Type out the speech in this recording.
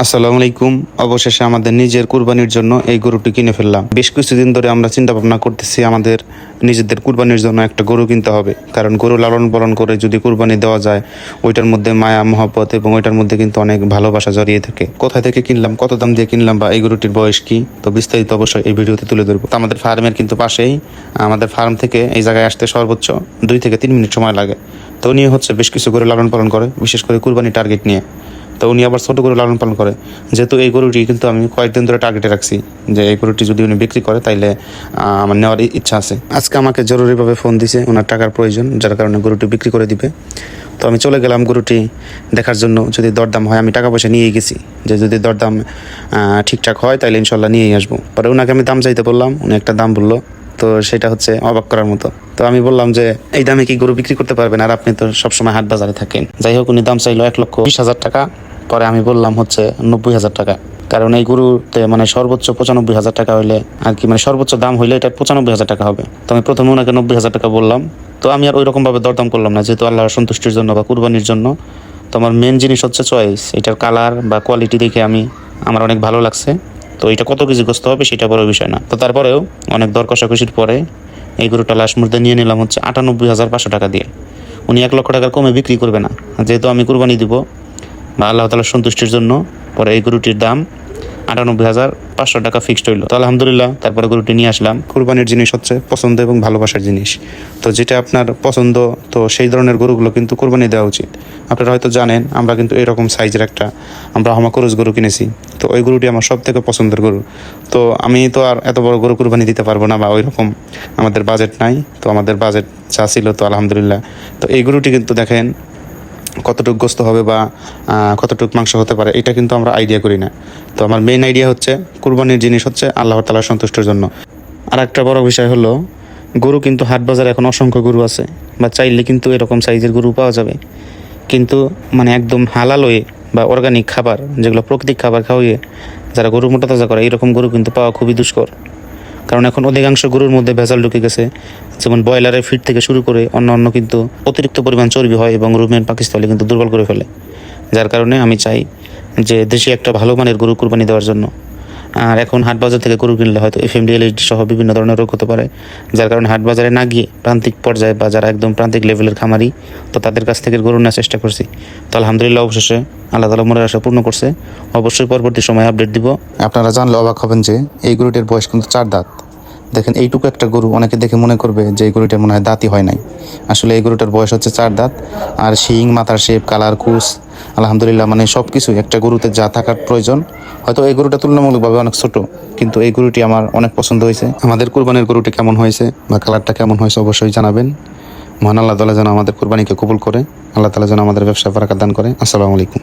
আসসালামু আলাইকুম। অবশেষে আমাদের নিজের কুরবানির জন্য এই গরুটি কিনে ফেললাম। বেশ কিছুদিন ধরে আমরা চিন্তা ভাবনা করতেছি আমাদের নিজেদের কুরবানির জন্য একটা গরু কিনতে হবে, কারণ গরু লালন পালন করে যদি কুরবানি দেওয়া যায় ওইটার মধ্যে মায়া মহব্বত এবং ওইটার মধ্যে কিন্তু অনেক ভালোবাসা জড়িয়ে থাকে। কোথায় থেকে কিনলাম, কত দাম দিয়ে কিনলাম, বা এই গরুটির বয়স কি, তো বিস্তারিত অবশ্যই এই ভিডিওতে তুলে ধরবো। তো আমাদের ফার্মের কিন্তু পাশেই, আমাদের ফার্ম থেকে এই জায়গায় আসতে সর্বোচ্চ 2 থেকে 3 মিনিট সময় লাগে। তো উনি হচ্ছে বেশ কিছু গরু লালন পালন করে, বিশেষ করে কুরবানি টার্গেট নিয়ে। তো উনি আবার ছোটো গরু লালন পালন করে, যেহেতু এই গরুটি কিন্তু আমি কয়েকদিন ধরে টার্গেটে রাখছি যে এই গরুটি যদি উনি বিক্রি করে তাইলে আমার নেওয়ার ইচ্ছা আছে। আজকে আমাকে জরুরিভাবে ফোন দিছে, ওনার টাকার প্রয়োজন, যার কারণে গরুটি বিক্রি করে দিবে। তো আমি চলে গেলাম গরুটি দেখার জন্য। যদি দরদাম হয়, আমি টাকা পয়সা নিয়েই গেছি, যে যদি দরদাম ঠিকঠাক হয় তাইলে ইনশাল্লাহ নিয়েই আসবো। পরে ওনাকে আমি দাম চাইতে বললাম, উনি একটা দাম বললো, তো সেটা হচ্ছে অবাক করার মতো। তো আমি বললাম যে এই দামে কি গরু বিক্রি করতে পারবেন, আর আপনি তো সবসময় হাট বাজারে থাকেন। যাই হোক, উনি দাম চাইলো 1,20,000 টাকা। পরে আমি বললাম হচ্ছে 90,000 টাকা, কারণ এই গরুতে মানে সর্বোচ্চ 95,000 টাকা হইলে আর কি, মানে সর্বোচ্চ দাম হইলে এটা 95,000 টাকা হবে। তো আমি প্রথমে ওনাকে 90,000 টাকা বললাম। তো আমি আর ওই রকম ভাবে দরদাম করলাম না, যেহেতু আল্লাহর সন্তুষ্টির জন্য বা কুরবানির জন্য। তো আমার মেন জিনিস হচ্ছে চয়েস, এটার কালার বা কোয়ালিটি দেখে আমার অনেক ভালো লাগছে। তো এটা কত কেজি গোস্ত হবে সেটা বড় বিষয় না। তো তারপরেও অনেক দর কষাকষির পরে এই গরুটা লাস্ট মুহূর্তে নিয়ে নিলাম হচ্ছে 98,500 টাকা দিয়ে। উনি 1,00,000 টাকার কমে বিক্রি করবে না, যেহেতু আমি কুরবানি দিব বা আল্লাহ তাআলার সন্তুষ্টির জন্য। পরে এই গরুটির দাম 98,500 টাকা ফিক্সড হইলো। তো আলহামদুলিল্লাহ, তারপরে গরুটি নিয়ে আসলাম। কুরবানির জিনিস হচ্ছে পছন্দ এবং ভালোবাসার জিনিস। তো যেটা আপনার পছন্দ, তো সেই ধরনের গরুগুলো কিন্তু কুরবানি দেওয়া উচিত। আপনারা হয়তো জানেন, আমরা কিন্তু এরকম সাইজের একটা ব্রাহ্মা ক্রস গরু কিনেছি। তো ওই গরুটি আমার সব থেকে পছন্দের গরু। তো আমি তো আর এত বড় গরু কুরবানি দিতে পারবো না, বা ওই রকম আমাদের বাজেট নাই। তো আমাদের বাজেট যা ছিল, তো আলহামদুলিল্লাহ। তো এই গরুটি কিন্তু দেখেন কতটুকু গোস্ত হবে বা কতটুকু মাংস হতে পারে, এটা কিন্তু আমরা আইডিয়া করি না। তো আমার মেইন আইডিয়া হচ্ছে কুরবানির জিনিস হচ্ছে আল্লাহ তাআলার সন্তুষ্টির জন্য। আর একটা বড় বিষয় হলো, গরু কিন্তু হাট বাজারে এখন অসংখ্য গরু আছে, বা চাইলে কিন্তু এরকম সাইজের গরু পাওয়া যাবে। কিন্তু মানে একদম হালাল হয়ে বা অর্গানিক খাবার, যেগুলো প্রাকৃতিক খাবার খাওয়িয়ে যারা গরু মোটা তাজা করে, এরকম গরু কিন্তু পাওয়া খুবই দুষ্কর। কারণ এখন অধিকাংশ গরুর মধ্যে ভেজাল ঢুকে গেছে, যেমন ব্রয়লারের ফিড থেকে শুরু করে অন্য কিন্তু অতিরিক্ত পরিমাণ চর্বি হয় এবং রুমেন পাকিস্তানি কিন্তু দুর্বল করে ফেলে। যার কারণে আমি চাই যে দেশে একটা ভালো মানের গরু কুরবানি দেওয়ার জন্য। আর এখন হাট বাজার থেকে গরু কিনলে হয়তো এফএমডি এলএসডি সহ বিভিন্ন ধরনের রোগ হতে পারে, যার কারণে হাট বাজারে না গিয়ে প্রান্তিক পর্যায়ে বা যারা একদম প্রান্তিক লেভেলের খামারি, তো তাদের কাছ থেকে গরু নেওয়ার চেষ্টা করছি। তো আলহামদুলিল্লাহ, অবশেষে আল্লাহ তাআলা মনের আশা পূর্ণ করছে। অবশ্যই পরবর্তী সময় আপডেট দিব। আপনারা জানলে অবাক হবেন যে এই গরুটির বয়স কিন্তু 4 দাঁত। দেখেন এইটুকু একটা গরু, অনেকে দেখে মনে করবে যে এই গরুটার মনে হয় দাঁতই হয় নাই। আসলে এই গরুটার বয়স হচ্ছে 4 দাঁত। আর শিং, মাথার শেপ, কালার, কুস, আলহামদুলিল্লাহ, মানে সব কিছু একটা গরুতে যা থাকার প্রয়োজন। হয়তো এই গরুটা তুলনামূলকভাবে অনেক ছোট, কিন্তু এই গরুটি আমার অনেক পছন্দ হয়েছে। আমাদের কুরবানির গরুটি কেমন হয়েছে বা কালারটা কেমন হয়েছে অবশ্যই জানাবেন। মহান আল্লাহ তাআলা যেন আমাদের কুরবানিকে কবুল করে, আল্লাহ তাআলা যেন আমাদের ব্যবসায় বারাকাত দান করে। আসসালামু আলাইকুম।